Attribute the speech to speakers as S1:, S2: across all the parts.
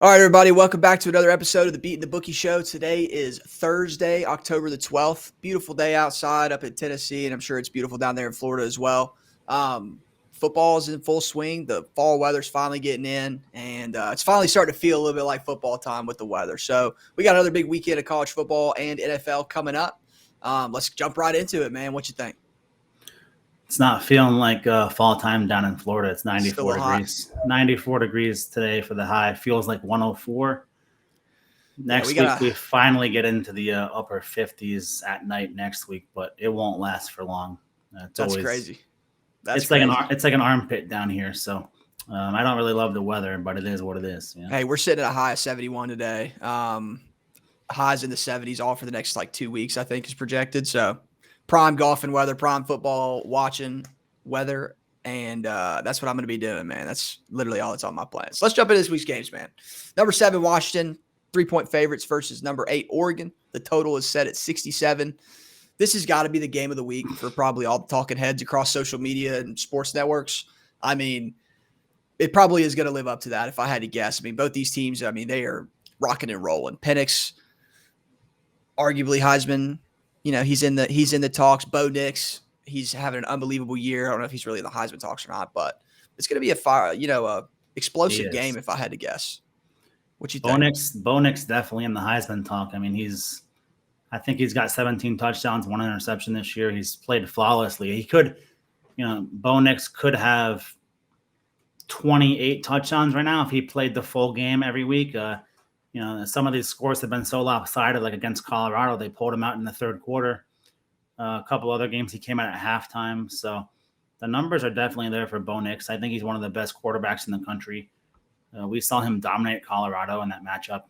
S1: All right, everybody, welcome back to another episode of the Beatin' the Bookie Show. Today is Thursday, October the 12th. Beautiful day outside up in Tennessee, and I'm sure it's beautiful down there in Florida as well. Football is in full swing. The fall weather's finally getting in, and it's finally starting to feel a little bit like football time with the weather. So we got another big weekend of college football and NFL coming up. Let's jump right into it, man. What you think?
S2: It's not feeling like fall time down in Florida. It's
S1: Still
S2: 94
S1: a hot.
S2: degrees. 94 degrees today for the high. Feels like 104. Next week, we finally get into the upper 50s at night next week, but it won't last for long.
S1: That's crazy.
S2: It's like an armpit down here. So I don't really love the weather, but it is what it is. Yeah.
S1: Hey, we're sitting at a high of 71 today. Highs in the 70s all for the next 2 weeks, I think, is projected. So prime golfing weather, prime football watching weather, and that's what I'm going to be doing, man. That's literally all that's on my plans. Let's jump into this week's games, man. Number 7, Washington, 3-point favorites versus number 8, Oregon. The total is set at 67. This has got to be the game of the week for probably all the talking heads across social media and sports networks. I mean, it probably is going to live up to that if I had to guess. I mean, both these teams, they are rocking and rolling. Penix, arguably Heisman. He's in the talks. Bo Nix, he's having an unbelievable year. I don't know if he's really in the Heisman talks or not, but it's going to be a explosive game if I had to guess. What you think?
S2: Bo Nix definitely in the Heisman talk. I mean, I think he's got 17 touchdowns, 1 interception this year. He's played flawlessly. He could, Bo Nix could have 28 touchdowns right now if he played the full game every week. Some of these scores have been so lopsided, like against Colorado, they pulled him out in the third quarter. A couple other games, he came out at halftime. So the numbers are definitely there for Bo Nix. I think he's one of the best quarterbacks in the country. We saw him dominate Colorado in that matchup,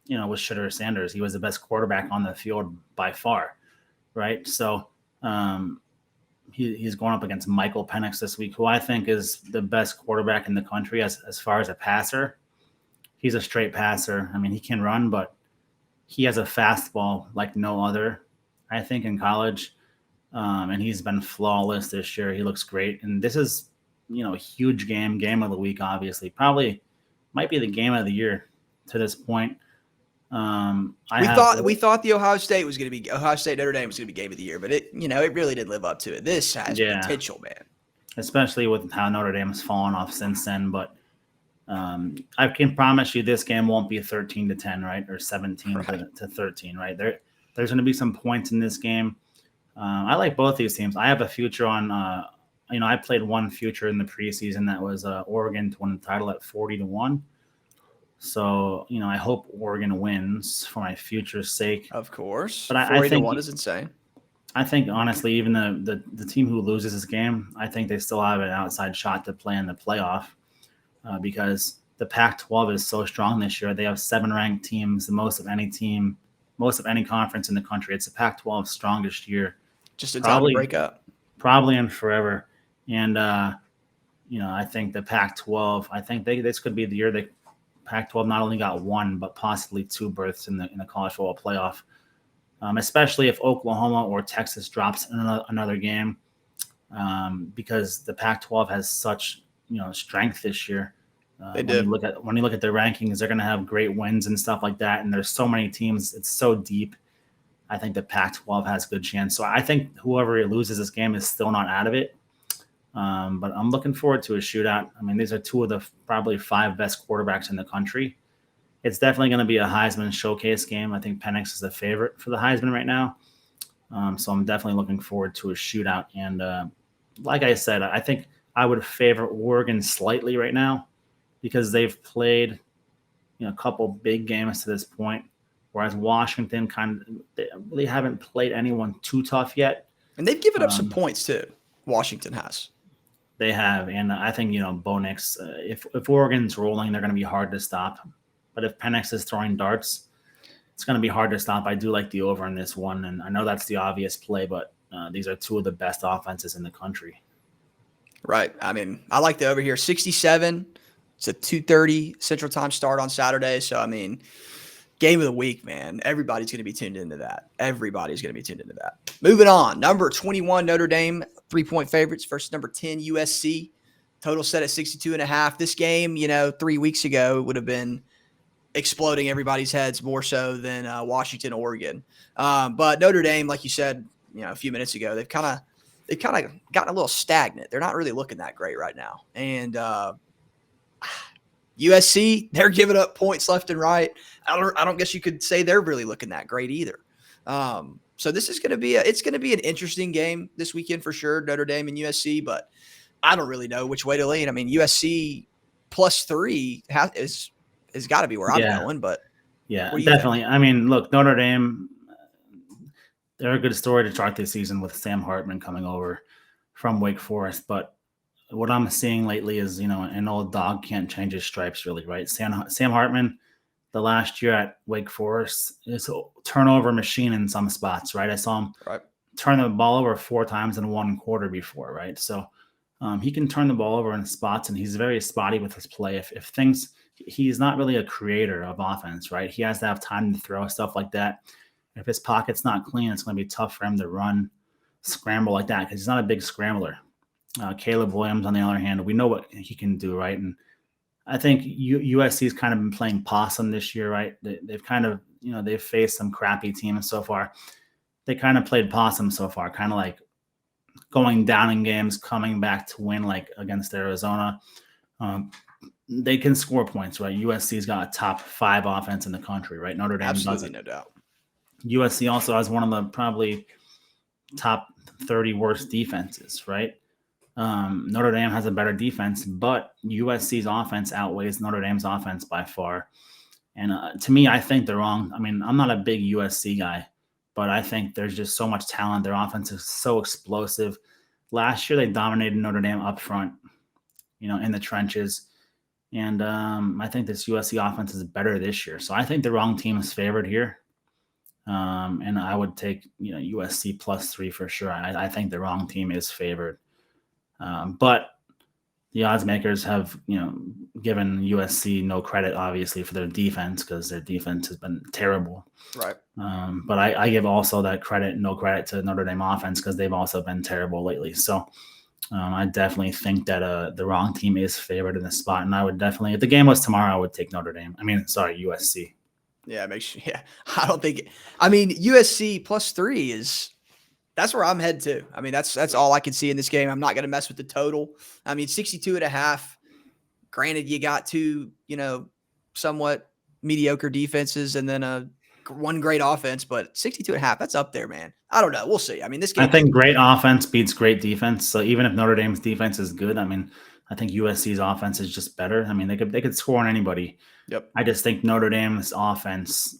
S2: with Shedeur Sanders. He was the best quarterback on the field by far, right? So he's going up against Michael Penix this week, who I think is the best quarterback in the country as far as a passer. He's a straight passer. I mean, he can run, but he has a fastball like no other, I think, in college. And he's been flawless this year. He looks great. And this is, a huge game of the week, obviously. Probably might be the game of the year to this point.
S1: We thought the Ohio State Notre Dame was going to be game of the year, but it really did live up to it. This has potential, man.
S2: Especially with how Notre Dame has fallen off since then, but I can promise you this game won't be 13-10, right? Or 17 to 13, right? There's going to be some points in this game. I like both these teams. I have a future on, I played one future in the preseason that was Oregon to win the title at 40-1. So, I hope Oregon wins for my future's sake.
S1: Of course.
S2: But I think
S1: 40-1 is insane.
S2: I think, honestly, even the team who loses this game, I think they still have an outside shot to play in the playoff. Because the Pac-12 is so strong this year. They have 7 ranked teams, the most of any conference in the country. It's the Pac-12's strongest year.
S1: Just in time to break up.
S2: Probably in forever. And, I think the Pac-12, this could be the year that Pac-12 not only got 1, but possibly 2 berths in the college football playoff. Especially if Oklahoma or Texas drops another game. Because the Pac-12 has such strength this year.
S1: They did.
S2: When you look at their rankings, they're going to have great wins and stuff like that. And there's so many teams; it's so deep. I think the Pac-12 has a good chance. So I think whoever loses this game is still not out of it. But I'm looking forward to a shootout. I mean, these are 2 of the probably 5 best quarterbacks in the country. It's definitely going to be a Heisman showcase game. I think Penix is the favorite for the Heisman right now. So I'm definitely looking forward to a shootout. And like I said, I think I would favor Oregon slightly right now because they've played, a couple big games to this point, whereas Washington they really haven't played anyone too tough yet.
S1: And they've given up some points too. Washington has.
S2: They have, and I think Bo Nix. If Oregon's rolling, they're going to be hard to stop. But if Penix is throwing darts, it's going to be hard to stop. I do like the over in this one, and I know that's the obvious play, but these are 2 of the best offenses in the country.
S1: Right. I mean, I like the over here. 67. It's a 2:30 Central Time start on Saturday. So, game of the week, man. Everybody's going to be tuned into that. Moving on. Number 21, Notre Dame, 3-point favorites versus number 10, USC. Total set at 62.5. This game, 3 weeks ago would have been exploding everybody's heads more so than Washington, Oregon. But Notre Dame, like you said, a few minutes ago, they've kind of gotten a little stagnant. They're not really looking that great right now. And USC, they're giving up points left and right. I don't guess you could say they're really looking that great either. So this is going to be an interesting game this weekend for sure, Notre Dame and USC, but I don't really know which way to lean. I mean, USC +3 has got to be where I'm going, but
S2: definitely. I mean, look, Notre Dame, they're a good story to start this season with Sam Hartman coming over from Wake Forest, but what I'm seeing lately is, an old dog can't change his stripes, really, right? Sam Hartman, the last year at Wake Forest, is a turnover machine in some spots, right? I saw him turn the ball over 4 times in one quarter before, right? So he can turn the ball over in spots, and he's very spotty with his play. If things, he's not really a creator of offense, right? He has to have time to throw, stuff like that. If his pocket's not clean, it's going to be tough for him to run, scramble like that, because he's not a big scrambler. Caleb Williams, on the other hand, we know what he can do, right? And I think USC's kind of been playing possum this year, right? They've kind of, they've faced some crappy teams so far. They kind of played possum so far, kind of like going down in games, coming back to win, like against Arizona. They can score points, right? USC's got a top 5 offense in the country, right? Notre Dame
S1: absolutely
S2: doesn't.
S1: No doubt.
S2: USC also has one of the probably top 30 worst defenses, right? Notre Dame has a better defense, but USC's offense outweighs Notre Dame's offense by far. And to me, I think they're wrong. I mean, I'm not a big USC guy, but I think there's just so much talent. Their offense is so explosive. Last year, they dominated Notre Dame up front, in the trenches. And I think this USC offense is better this year. So I think the wrong team is favored here. And I would take, USC +3 for sure. I think the wrong team is favored. But the odds makers have, given USC no credit, obviously, for their defense, because their defense has been terrible.
S1: Right.
S2: But I give also that no credit to Notre Dame offense, because they've also been terrible lately. So I definitely think that the wrong team is favored in this spot. And I would definitely, if the game was tomorrow, I would take USC.
S1: Yeah, I don't think USC +3 that's where I'm headed to. I mean, that's all I can see in this game. I'm not going to mess with the total. 62.5. Granted, you got 2, somewhat mediocre defenses and then one great offense, but 62.5, that's up there, man. I don't know. We'll see. This game,
S2: I think great offense beats great defense. So even if Notre Dame's defense is good, I think USC's offense is just better. They could score on anybody.
S1: Yep.
S2: I just think Notre Dame's offense,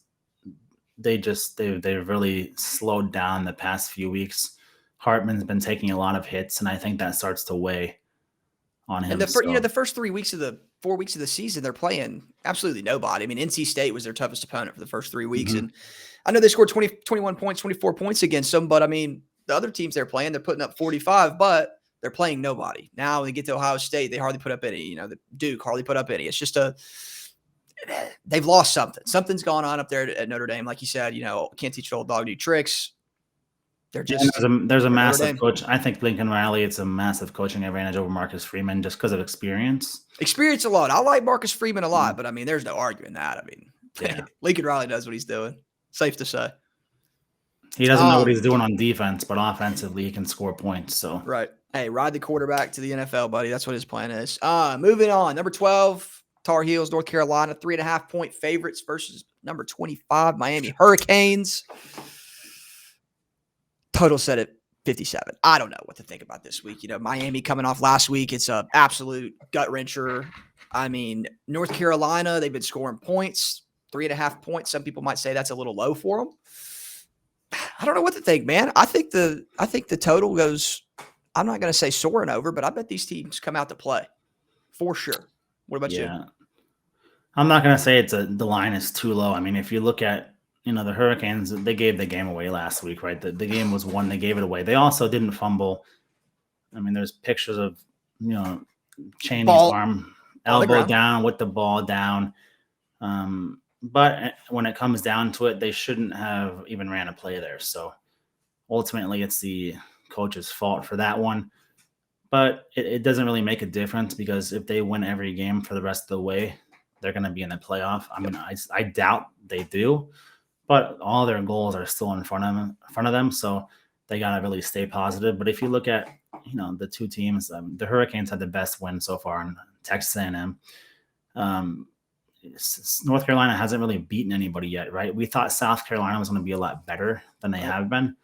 S2: they've really slowed down the past few weeks. Hartman's been taking a lot of hits, and I think that starts to weigh on him.
S1: And the first 4 weeks of the season, they're playing absolutely nobody. NC State was their toughest opponent for the first 3 weeks. Mm-hmm. And I know they scored 21 points, 24 points against them, but the other teams they're playing, they're putting up 45, but they're playing nobody. Now they get to Ohio State, they hardly put up any. The Duke hardly put up any. It's just they've lost something. Something's gone on up there at Notre Dame. Like you said, can't teach an old dog new tricks. They're just
S2: there's a massive coach. I think Lincoln Riley, it's a massive coaching advantage over Marcus Freeman just because of experience.
S1: Experience a lot. I like Marcus Freeman a lot, but there's no arguing that. Lincoln Riley knows what he's doing. Safe to say.
S2: He doesn't know what he's doing on defense, but offensively he can score points. So
S1: right. Hey, ride the quarterback to the NFL, buddy. That's what his plan is. Moving on. Number 12. Tar Heels, North Carolina, 3.5-point favorites versus number 25, Miami Hurricanes. Total set at 57. I don't know what to think about this week. Miami coming off last week. It's an absolute gut wrencher. North Carolina, they've been scoring points, 3.5 points. Some people might say that's a little low for them. I don't know what to think, man. I think the total goes, I'm not going to say soaring over, but I bet these teams come out to play for sure. What about you?
S2: I'm not going to say the line is too low. If you look at, the Hurricanes, they gave the game away last week, right? The game was won. They gave it away. They also didn't fumble. There's pictures of, Chaney's arm, elbow down with the ball down. But when it comes down to it, they shouldn't have even ran a play there. So ultimately it's the coach's fault for that one. But it doesn't really make a difference, because if they win every game for the rest of the way, they're going to be in the playoff. I mean, I doubt they do, but all their goals are still in front of them. So they got to really stay positive. But if you look at, the two teams, the Hurricanes had the best win so far in Texas A&M. North Carolina hasn't really beaten anybody yet, right? We thought South Carolina was going to be a lot better than they have been.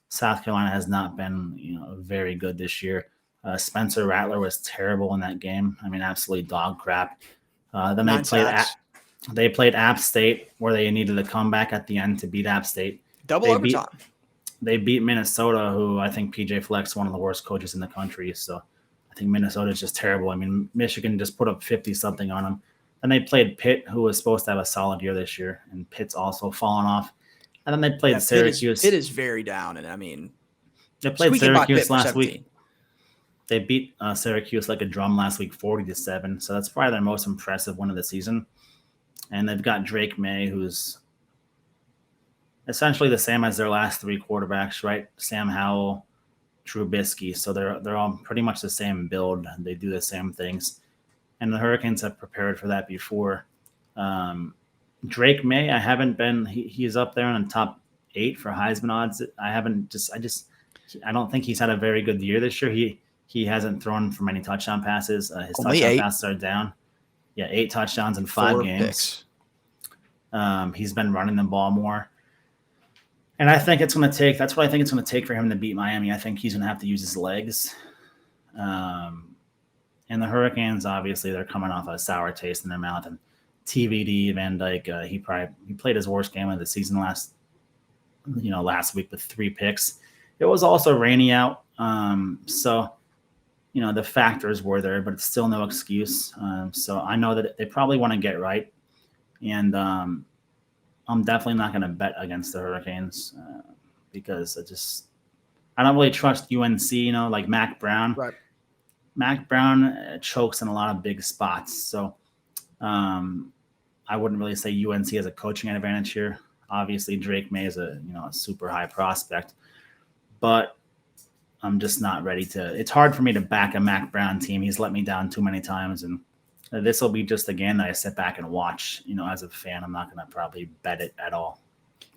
S2: South Carolina has not been, very good this year. Spencer Rattler was terrible in that game. I mean, absolutely dog crap. Then they played App State, where they needed a comeback at the end to beat App State.
S1: Double overtime.
S2: They beat Minnesota, who I think PJ Fleck's one of the worst coaches in the country. So I think Minnesota is just terrible. I mean, Michigan just put up 50-something on them. And they played Pitt, who was supposed to have a solid year this year, and Pitt's also fallen off. And then they played Syracuse.
S1: Pitt is very down, and I mean,
S2: they played Syracuse last week. They beat Syracuse like a drum last week, 40-7. So that's probably their most impressive win of the season. And they've got Drake May, who's essentially the same as their last three quarterbacks, right? Sam Howell, Trubisky. So they're all pretty much the same build. They do the same things. And the Hurricanes have prepared for that before. Drake May, he's up there in the top 8 for Heisman odds. I don't think he's had a very good year this year. He hasn't thrown for many touchdown passes. His touchdown passes are down. Yeah, 8 touchdowns in 5 games. He's been running the ball more. And that's what I think it's going to take for him to beat Miami. I think he's going to have to use his legs. And the Hurricanes, obviously, they're coming off a sour taste in their mouth. And TVD, Van Dyke, he played his worst game of the season last week with 3 picks. It was also rainy out. So the factors were there, but it's still no excuse. So I know that they probably want to get right. And I'm definitely not going to bet against the Hurricanes because I don't really trust UNC, like Mac Brown.
S1: Right.
S2: Mac Brown chokes in a lot of big spots. So I wouldn't really say UNC has a coaching advantage here. Obviously, Drake May is a super high prospect. But I'm just not ready to – it's hard for me to back a Mac Brown team. He's let me down too many times. And this will be just a game that I sit back and watch. As a fan, I'm not going to probably bet it at all.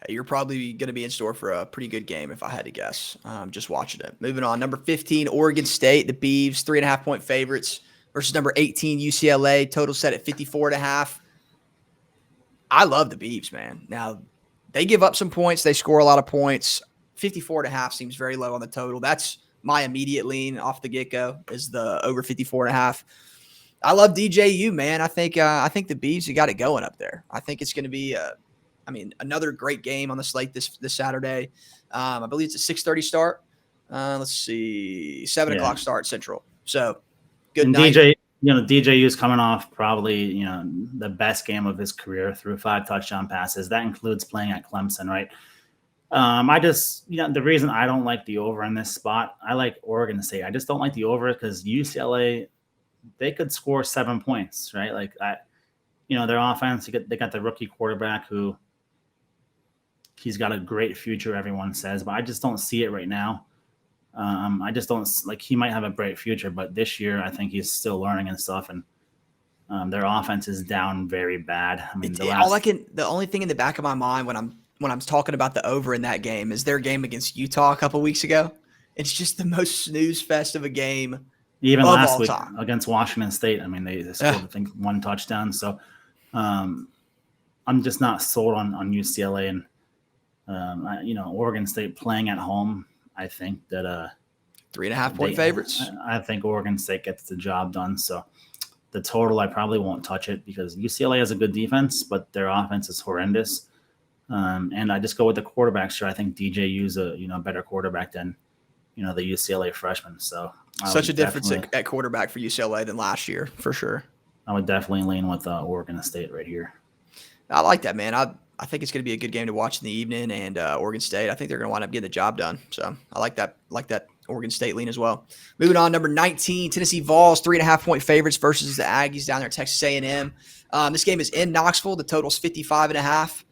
S1: You're probably going to be in store for a pretty good game if I had to guess, just watching it. Moving on, number 15, Oregon State, the Beavs, 3.5-point favorites versus number 18, UCLA, total set at 54.5. I love the Beavs, man. Now, they give up some points. They score a lot of points. 54.5 seems very low on the total. That's my immediate lean off the get-go is the over 54.5. I love DJU, man. I think the Beavs have got it going up there. I think it's going to be another great game on the slate this Saturday. I believe it's a 6:30 start. Let's see, 7 o'clock start Central. So good night.
S2: DJU's coming off probably, the best game of his career through 5 touchdown passes. That includes playing at Clemson, right? The reason I don't like the over in this spot, I like Oregon State. I just don't like the over because UCLA, they could score 7 points, right? Like their offense, they got the rookie quarterback who he's got a great future, everyone says, but I just don't see it right now. I just don't he might have a bright future, but this year I think he's still learning and stuff. And their offense is down very bad. I mean,
S1: the only thing in the back of my mind when I'm talking about the over in that game is their game against Utah a couple weeks ago. It's just the most snooze fest of a game.
S2: Even last week against Washington State, I mean, they scored, I think, 1 touchdown. So I'm just not sold on UCLA and, Oregon State playing at home. I think that
S1: 3.5-point favorites.
S2: I think Oregon State gets the job done. So the total, I probably won't touch it because UCLA has a good defense, but their offense is horrendous. And I just go with the quarterback. Sure, I think DJU's a better quarterback than the UCLA freshman. So
S1: such a difference at quarterback for UCLA than last year, for sure.
S2: I would definitely lean with Oregon State right here.
S1: I like that, man. I think it's going to be a good game to watch in the evening, and Oregon State, I think they're going to wind up getting the job done. So I like that Oregon State lean as well. Moving on, number 19, Tennessee Vols, 3.5-point favorites versus the Aggies down there at Texas A&M. This game is in Knoxville. The total's 55.5.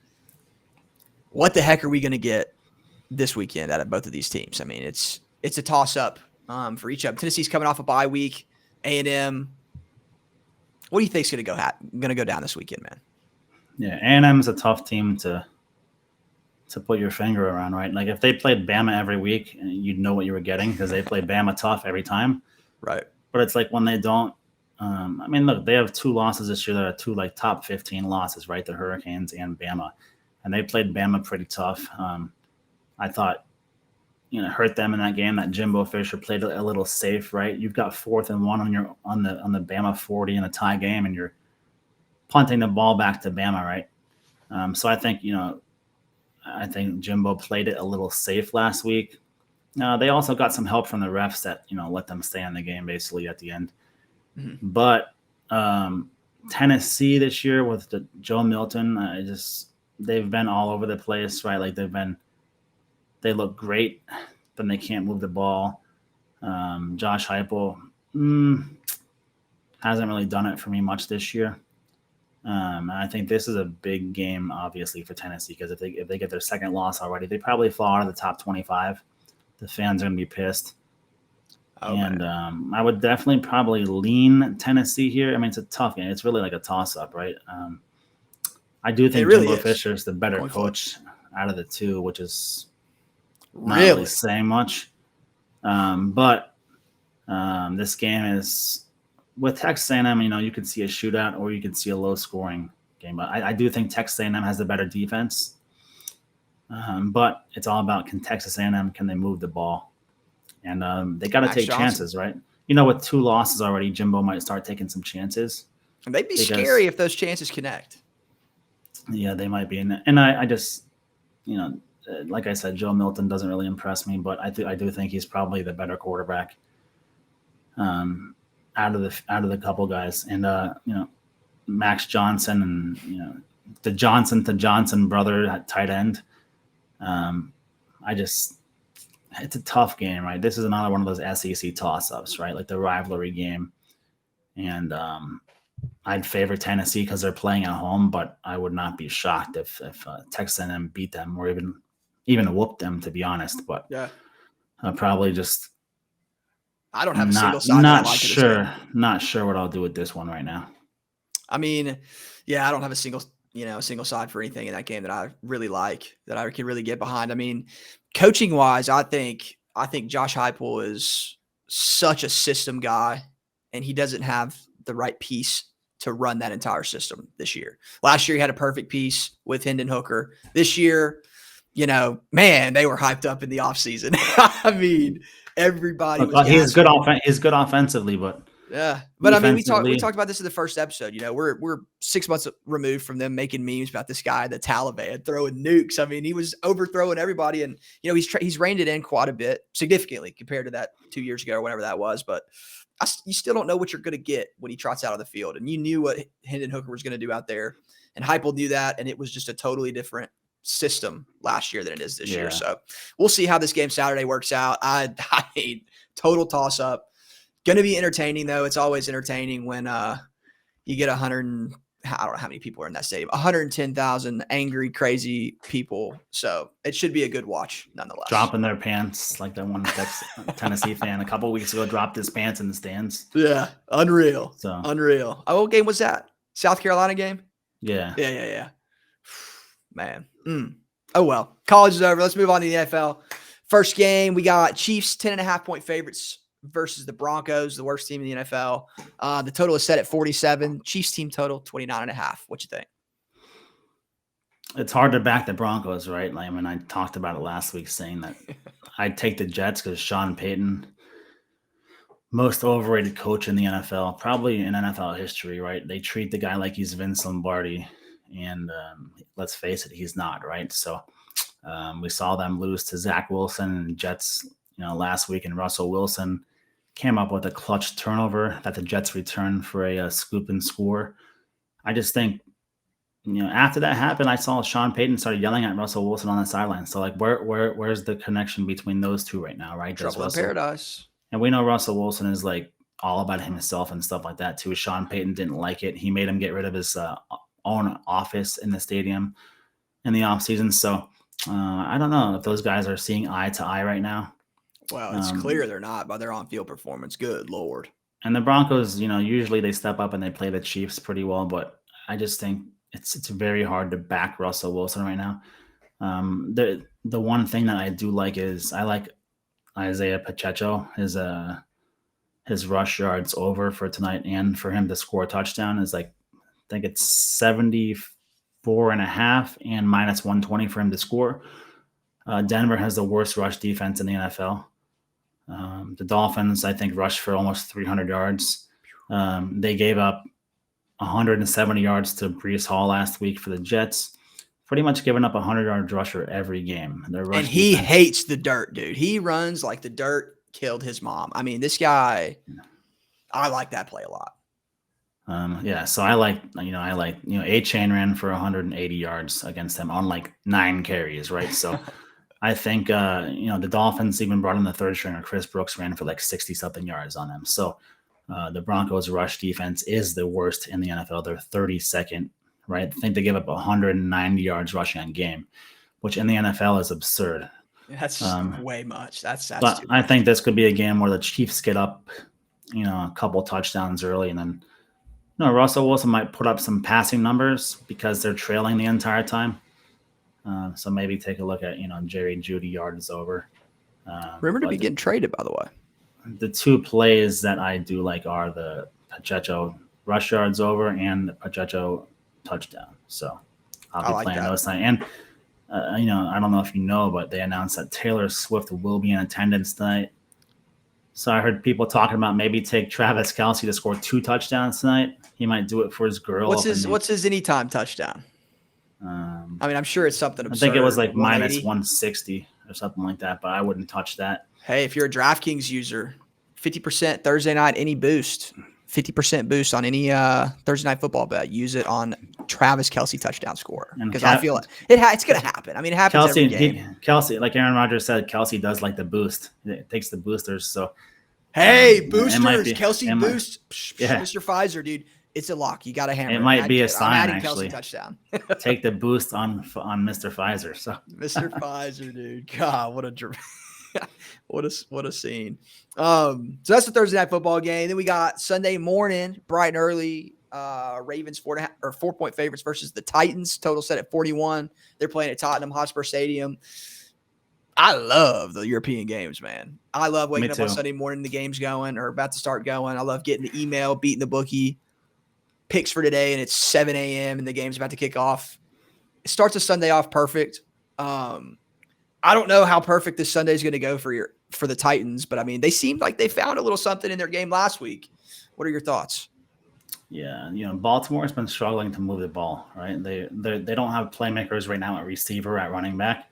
S1: What the heck are we going to get this weekend out of both of these teams? I mean, it's a toss-up for each of them. Tennessee's coming off a bye week. A&M, What do you think's going to go down this weekend, man?
S2: Yeah, A&M's a tough team to put your finger around, right? Like if they played Bama every week, you'd know what you were getting because they play Bama tough every time.
S1: Right.
S2: But it's like when they don't. I mean, look, they have 2 losses this year that are 2 like top 15 losses, right? The Hurricanes and Bama, and they played Bama pretty tough. I thought, hurt them in that game. That Jimbo Fisher played a little safe, right? You've got 4th and 1 on the Bama 40 in a tie game, and you're punting the ball back to Bama, right? So I think Jimbo played it a little safe last week. They also got some help from the refs that let them stay in the game basically at the end. Mm-hmm. But Tennessee this year with Joe Milton, they've been all over the place, right? Like they look great, but they can't move the ball. Josh Heupel hasn't really done it for me much this year. And I think this is a big game, obviously, for Tennessee because if they get their second loss already, they probably fall out of the top 25. The fans are going to be pissed. Oh, and I would definitely probably lean Tennessee here. I mean, it's a tough game. It's really like a toss-up, right? I do think Jimbo Fisher is the better coach out of the 2, which is not really saying much. But this game is with Texas A&M. You could see a shootout or you could see a low-scoring game. But I do think Texas A&M has the better defense. But it's all about can Texas A&M, can they move the ball? And they got to take chances, right? With 2 losses already, Jimbo might start taking some chances.
S1: And they'd be scary if those chances connect.
S2: Yeah, they might be. And I just, like I said, Joe Milton doesn't really impress me, but I do think he's probably the better quarterback out of the couple guys. And Max Johnson and the Johnson to Johnson brother at tight end. It's a tough game, right? This is another one of those SEC toss-ups, right? Like the rivalry game. And I'd favor Tennessee because they're playing at home, but I would not be shocked if Texas A&M beat them or even whoop them, to be honest. But
S1: yeah,
S2: probably just
S1: I don't have a single side.
S2: Not sure what I'll do with this one right now.
S1: I mean, yeah, I don't have a single side for anything in that game that I really like, that I can really get behind. I mean, coaching wise, I think Josh Heupel is such a system guy, and he doesn't have the right piece to run that entire system this year. Last year, he had a perfect piece with Hendon Hooker. This year, man, they were hyped up in the offseason. I mean, everybody was.
S2: He's good offensively, but.
S1: Yeah, but I mean, we talked about this in the first episode. We're 6 months removed from them making memes about this guy, the Taliban, throwing nukes. I mean, he was overthrowing everybody, and he's reined it in quite a bit, significantly compared to that 2 years ago or whatever that was. But you still don't know what you're going to get when he trots out of the field, and you knew what Hendon Hooker was going to do out there, and Heupel knew that, and it was just a totally different system last year than it is this year. So we'll see how this game Saturday works out. I mean, total toss up. Going to be entertaining, though. It's always entertaining when you get 100. I don't know how many people are in that stadium. 110,000 angry, crazy people. So it should be a good watch, nonetheless.
S2: Dropping their pants like that one Tennessee fan a couple weeks ago dropped his pants in the stands.
S1: Yeah, unreal. Unreal. Oh, what game was that? South Carolina game?
S2: Yeah.
S1: Yeah. Man. Oh, well. College is over. Let's move on to the NFL. First game, we got Chiefs 10.5-point favorites versus the Broncos, the worst team in the NFL. The total is set at 47. Chiefs team total 29.5. What you think?
S2: It's hard to back the Broncos, right? Like, I mean, I talked about it last week saying that I'd take the Jets because Sean Payton, most overrated coach in the NFL, probably in NFL history, right? They treat the guy like he's Vince Lombardi, and let's face it, he's not, right? So we saw them lose to Zach Wilson and Jets, last week, and Russell Wilson came up with a clutch turnover that the Jets returned for a scoop and score. I just think, after that happened, I saw Sean Payton started yelling at Russell Wilson on the sideline. So, like, where's the connection between those two right now, right?
S1: Trouble in paradise.
S2: And we know Russell Wilson is, like, all about himself and stuff like that, too. Sean Payton didn't like it. He made him get rid of his own office in the stadium in the offseason. So, I don't know if those guys are seeing eye to eye right now.
S1: Well, it's clear they're not by their on-field performance. Good Lord.
S2: And the Broncos, usually they step up and they play the Chiefs pretty well, but I just think it's very hard to back Russell Wilson right now. The one thing that I do like is I like Isaiah Pacheco. His rush yards over for tonight and for him to score a touchdown is like, I think it's 74.5 and minus 120 for him to score. Denver has the worst rush defense in the NFL. The Dolphins, I think, rushed for almost 300 yards. They gave up 170 yards to Brees Hall last week for the Jets. Pretty much giving up a 100-yard rusher every game.
S1: And he hates the dirt, dude. He runs like the dirt killed his mom. I mean, this guy, I like that play a lot.
S2: So I like A-Chain ran for 180 yards against him on like 9 carries, right? So I think, the Dolphins even brought in the third stringer. Chris Brooks ran for like 60-something yards on them. So the Broncos' rush defense is the worst in the NFL. They're 32nd, right? I think they give up 190 yards rushing on game, which in the NFL is absurd.
S1: That's way much. That's
S2: but I think this could be a game where the Chiefs get up, a couple touchdowns early, and then Russell Wilson might put up some passing numbers because they're trailing the entire time. So maybe take a look at, Jerry Jeudy yards over.
S1: Rumored to be getting traded, by the way.
S2: The two plays that I do like are the Pacheco rush yards over and the Pacheco touchdown. So I'll be playing those tonight. And, I don't know if you know, but they announced that Taylor Swift will be in attendance tonight. So I heard people talking about maybe take Travis Kelce to score 2 touchdowns tonight. He might do it for his girl.
S1: What's his anytime touchdown? I mean, I'm sure it's something absurd.
S2: I think it was like minus 160 or something like that, but I wouldn't touch that.
S1: Hey, if you're a DraftKings user, 50% Thursday night, any boost, 50% boost on any Thursday night football bet. Use it on Travis Kelce touchdown score because I feel it's going to happen. I mean, it happens every game.
S2: Kelce, like Aaron Rodgers said, Kelce does like the boost. It takes the boosters. So,
S1: hey, boosters, Kelce boost, Mr. Pfizer, dude. It's a lock. You got to hammer it.
S2: It might be a sign, actually.
S1: Kelce touchdown.
S2: Take the boost on Mr. Pfizer. So
S1: Mr. Pfizer, dude. God, what a scene. So that's the Thursday night football game. Then we got Sunday morning, bright and early. Ravens 4-point favorites versus the Titans. Total set at 41. They're playing at Tottenham Hotspur Stadium. I love the European games, man. I love waking up on Sunday morning, the game's going or about to start going. I love getting the email, beating the bookie. Picks for today, and it's 7 a.m. and the game's about to kick off. It starts a Sunday off perfect. I don't know how perfect this Sunday is going to go for the Titans, but I mean, they seemed like they found a little something in their game last week. What are your thoughts?
S2: Yeah, Baltimore's been struggling to move the ball, right? They don't have playmakers right now at receiver, at running back,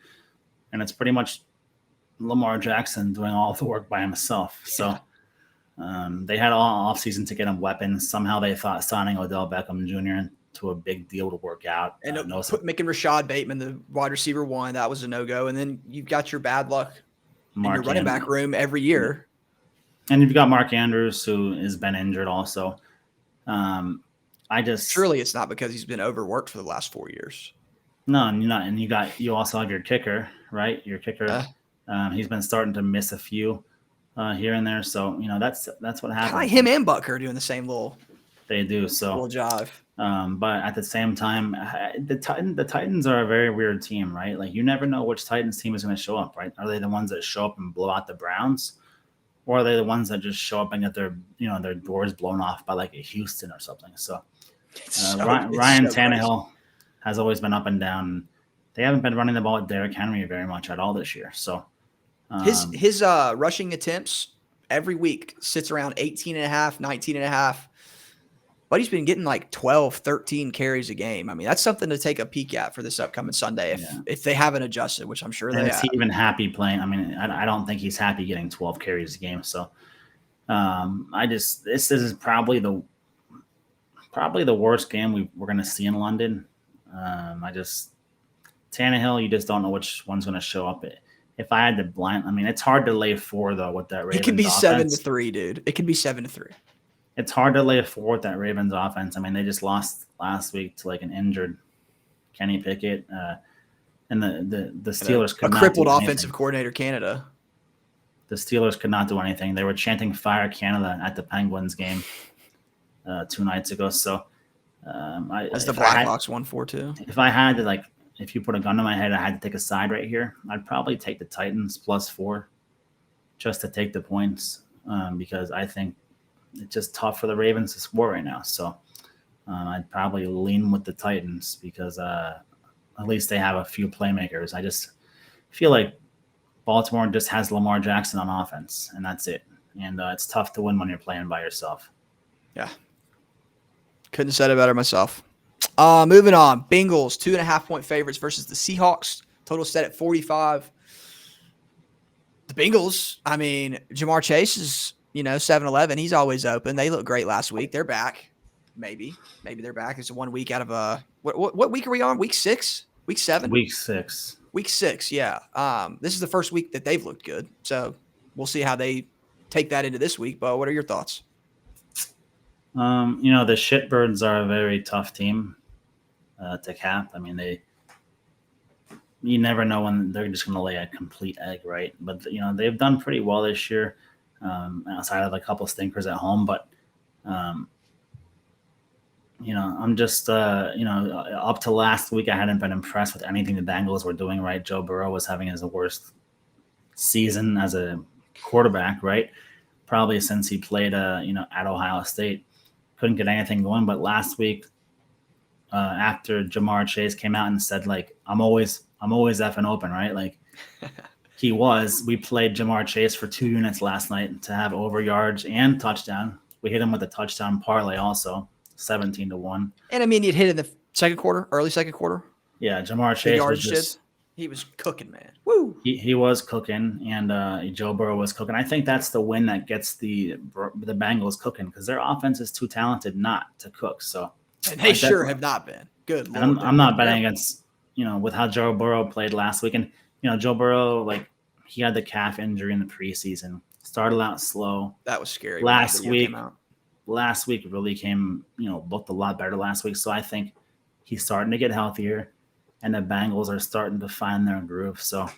S2: and it's pretty much Lamar Jackson doing all the work by himself. So. They had all offseason to get him weapons. Somehow they thought signing Odell Beckham Jr. to a big deal to work out.
S1: And making Rashad Bateman the wide receiver 1, that was a no-go. And then you've got your bad luck in your running back room every year.
S2: And you've got Mark Andrews, who has been injured also.
S1: Surely it's not because he's been overworked for the last 4 years.
S2: No, and you're not. And you also have your kicker, right? Your kicker, he's been starting to miss a few. Here and there, so that's what happens.
S1: Like him and Buck are doing the same little.
S2: They do so.
S1: Little jive.
S2: But at the same time, the Titans are a very weird team, right? Like you never know which Titans team is going to show up, right? Are they the ones that show up and blow out the Browns, or are they the ones that just show up and get their doors blown off by like a Houston or something? So, Ryan Tannehill has always been up and down. They haven't been running the ball with Derrick Henry very much at all this year, so.
S1: His rushing attempts every week sits around 18.5, 19.5. But he's been getting like 12, 13 carries a game. I mean, that's something to take a peek at for this upcoming Sunday if they haven't adjusted, which I'm sure they have.
S2: Is he even happy playing? I mean, I don't think he's happy getting 12 carries a game. So this is probably the worst game we're going to see in London. Tannehill, you just don't know which one's going to show up. If I had to it's hard to lay 4 though with that Ravens.
S1: It could be offense. 7-3, dude. It could be 7-3.
S2: It's hard to lay 4 with that Ravens offense. I mean, they just lost last week to like an injured Kenny Pickett, and the Steelers could
S1: a crippled offensive coordinator Canada.
S2: the Steelers could not do anything. They were chanting "Fire Canada" at the Penguins game 2 nights ago. So
S1: As the Blackhawks won 4-2.
S2: If I had to if you put a gun to my head, I had to take a side right here. I'd probably take the Titans +4 just to take the points because I think it's just tough for the Ravens to score right now. So I'd probably lean with the Titans because at least they have a few playmakers. I just feel like Baltimore just has Lamar Jackson on offense, and that's it. And it's tough to win when you're playing by yourself.
S1: Yeah. Couldn't have said it better myself. Moving on. Bengals, 2.5-point favorites versus the Seahawks. Total set at 45. The Bengals, I mean, Jamar Chase is, 7-11. He's always open. They looked great last week. They're back. Maybe they're back. It's 1 week out of what week are we on? Week 6? Week 7?
S2: Week 6.
S1: Week 6, yeah. This is the first week that they've looked good. So we'll see how they take that into this week. But what are your thoughts?
S2: The Shitbirds are a very tough team to cap. I mean, you never know when they're just going to lay a complete egg, right? But, they've done pretty well this year outside of a couple stinkers at home. But, I'm just, up to last week, I hadn't been impressed with anything the Bengals were doing, right? Joe Burrow was having his worst season as a quarterback, right? Probably since he played, at Ohio State. Couldn't get anything going. But last week, after Jamar Chase came out and said, I'm always effing open, right? We played Jamar Chase for 2 units last night to have over yards and touchdown. We hit him with a touchdown parlay also, 17-1.
S1: And I mean, you'd hit in the second quarter, early second quarter.
S2: Yeah, Jamar Chase
S1: he was cooking, man. Woo!
S2: He was cooking, and Joe Burrow was cooking. I think that's the win that gets the Bengals cooking because their offense is too talented not to cook. So,
S1: and they sure have not been. Good Lord.
S2: I'm not betting against, with how Joe Burrow played last week. And, Joe Burrow, he had the calf injury in the preseason. Started out slow.
S1: That was scary.
S2: Last week really came, looked a lot better last week. So I think he's starting to get healthier. And the Bengals are starting to find their groove. So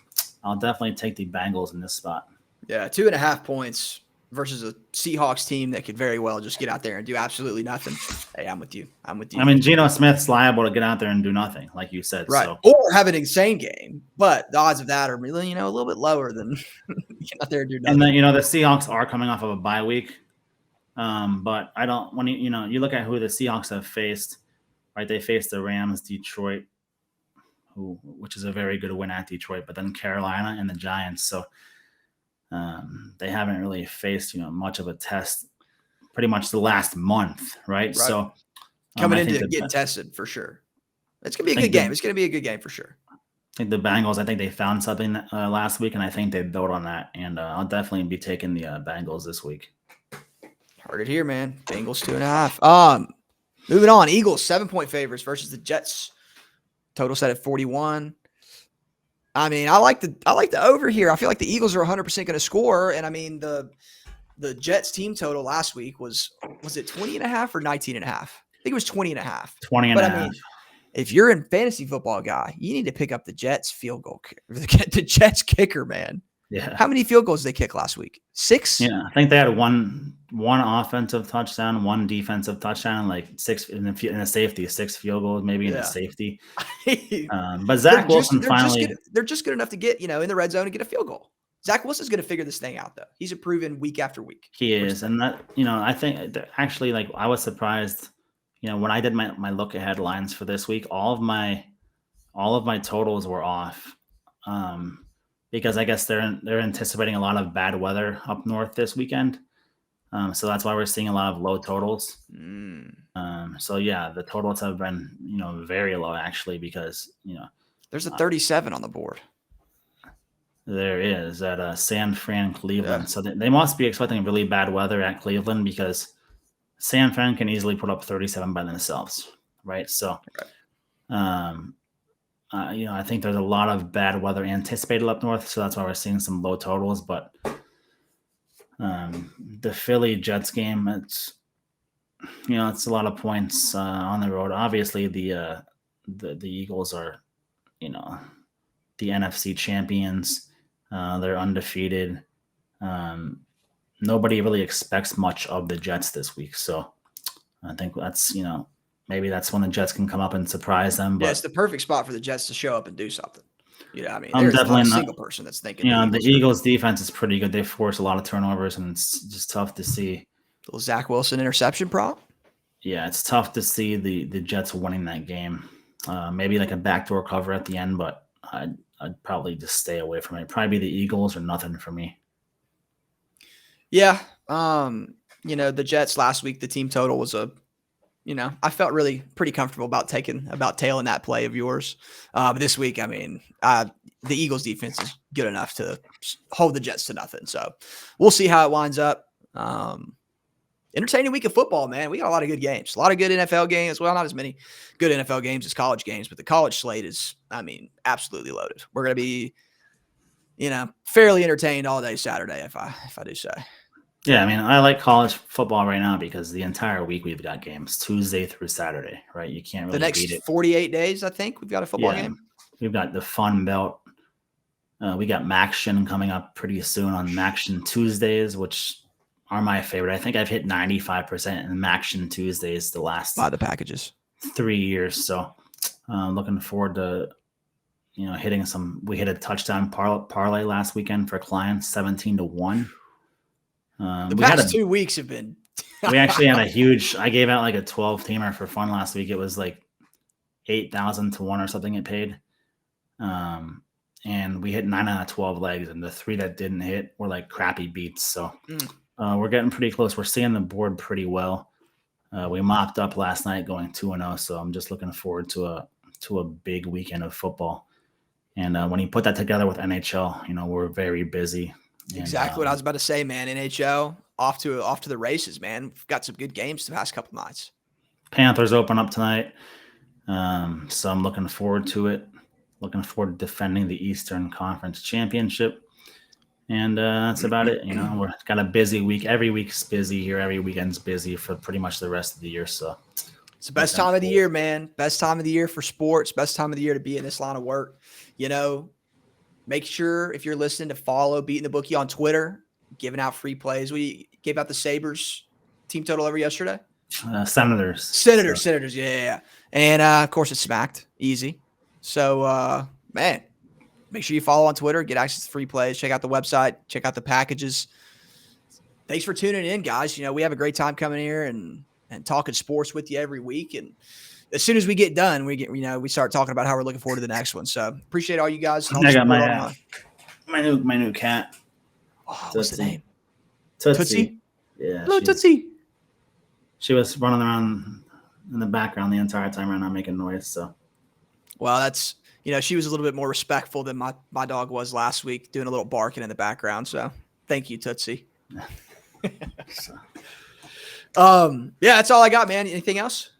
S2: I'll definitely take the Bengals in this spot.
S1: Yeah, 2.5 points versus a Seahawks team that could very well just get out there and do absolutely nothing. Hey, I'm with you. I
S2: mean, Geno Smith's liable to get out there and do nothing, like you said.
S1: Right.
S2: So.
S1: Or have an insane game. But the odds of that are really, a little bit lower than get out there and do nothing.
S2: And then, the Seahawks are coming off of a bye week. But I don't, when you look at who the Seahawks have faced, right? They faced the Rams, Detroit, which is a very good win at Detroit, but then Carolina and the Giants. So they haven't really faced, much of a test pretty much the last month, right? So
S1: coming into getting tested for sure. It's going to be a good game. It's going to be a good game for sure.
S2: I think the Bengals, I think they found something last week, and I think they built on that. And I'll definitely be taking the Bengals this week.
S1: Heard it here, man. Bengals 2.5. Moving on. Eagles 7-point favorites versus the Jets. Total set at 41. I mean, I like the over here. I feel like the Eagles are 100% going to score. And I mean, the Jets team total last week was it 20.5 or 19.5? I think it was 20.5.
S2: 20.5.
S1: I mean, if you're a fantasy football guy, you need to pick up the Jets field goal, the Jets kicker, man.
S2: Yeah.
S1: How many field goals did they kick last week? 6?
S2: Yeah, I think they had one offensive touchdown, 1 defensive touchdown, 6 in a safety, 6 field goals maybe in a safety. But Zach Wilson
S1: they're just good enough to get in the red zone and get a field goal. Zach Wilson's going to figure this thing out though. He's proven week after week.
S2: He is, and that I think actually I was surprised. When I did my look ahead lines for this week, all of my totals were off. Because I guess they're anticipating a lot of bad weather up north this weekend. So that's why we're seeing a lot of low totals. So yeah, the totals have been, very low actually, because,
S1: there's a 37 on the board.
S2: There is at San Fran, Cleveland. Yeah. So they must be expecting really bad weather at Cleveland because San Fran can easily put up 37 by themselves. Right. So, I think there's a lot of bad weather anticipated up north, so that's why we're seeing some low totals. But the Philly Jets game, it's a lot of points on the road. Obviously, the Eagles are, the NFC champions. They're undefeated. Nobody really expects much of the Jets this week. So I think that's, maybe that's when the Jets can come up and surprise them.
S1: Yeah, it's
S2: But
S1: the perfect spot for the Jets to show up and do something. I mean,
S2: I'm
S1: there's not
S2: definitely
S1: a
S2: not.
S1: single person that's thinking
S2: The Eagles defense is pretty good. They force a lot of turnovers, and it's just tough to see.
S1: Little Zach Wilson interception prop.
S2: Yeah, it's tough to see the Jets winning that game. Maybe like a backdoor cover at the end, but I'd probably just stay away from it. It'd probably be the Eagles or nothing for me.
S1: Yeah. The Jets last week, the team total was I felt really pretty comfortable about tailing that play of yours. But this week, I mean, the Eagles defense is good enough to hold the Jets to nothing. So we'll see how it winds up. Entertaining week of football, man. We got a lot of good games, a lot of good NFL games. Well, not as many good NFL games as college games, but the college slate is, absolutely loaded. We're going to be, fairly entertained all day Saturday, if I do say.
S2: Yeah, I mean, I like college football right now because the entire week we've got games Tuesday through Saturday, right? You can't really beat it.
S1: The next 48 days, I think we've got a football game.
S2: We've got the Fun Belt. We got Maction coming up pretty soon on Maction Tuesdays, which are my favorite. I think I've hit 95% in Maction Tuesdays the last
S1: Buy the packages
S2: 3 years. So looking forward to hitting some. We hit a touchdown parlay last weekend for clients, 17-1.
S1: The past 2 weeks have been.
S2: We actually had a huge. I gave out like a 12-teamer for fun last week. It was like 8,000-1 or something. It paid, and we hit 9 out of 12 legs, and the 3 that didn't hit were like crappy beats. So we're getting pretty close. We're seeing the board pretty well. We mopped up last night, going 2-0. So I'm just looking forward to a big weekend of football. And when you put that together with NHL, we're very busy.
S1: Exactly what I was about to say, man. NHL off to the races, man. We've got some good games the past couple nights.
S2: Panthers open up tonight, so I'm looking forward to it. Looking forward to defending the Eastern Conference Championship, and that's about it. We've got a busy week. Every week's busy here. Every weekend's busy for pretty much the rest of the year. So
S1: it's the best time of the year, man. Best time of the year for sports. Best time of the year to be in this line of work. Make sure if you're listening to follow BeatinTheBookie on Twitter, giving out free plays. We gave out the Sabres team total over yesterday. Senators. Yeah. And of course it's smacked easy. So, man, make sure you follow on Twitter, get access to free plays, check out the website, check out the packages. Thanks for tuning in, guys. We have a great time coming here and talking sports with you every week. And as soon as we get done, we start talking about how we're looking forward to the next one. So appreciate all you guys.
S2: I got my new cat.
S1: Oh, what's the name?
S2: Tootsie. Yeah.
S1: Hello, Tootsie.
S2: She was running around in the background the entire time right now making noise. So,
S1: well, that's she was a little bit more respectful than my dog was last week, doing a little barking in the background. So thank you, Tootsie. Yeah, that's all I got, man. Anything else?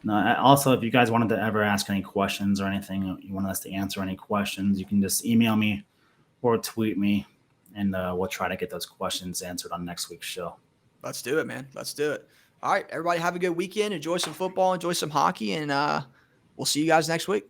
S2: No. Also, if you guys wanted to ever ask any questions or anything, you want us to answer any questions, you can just email me or tweet me, and we'll try to get those questions answered on next week's show.
S1: Let's do it, man. Let's do it. All right, everybody have a good weekend. Enjoy some football. Enjoy some hockey, and we'll see you guys next week.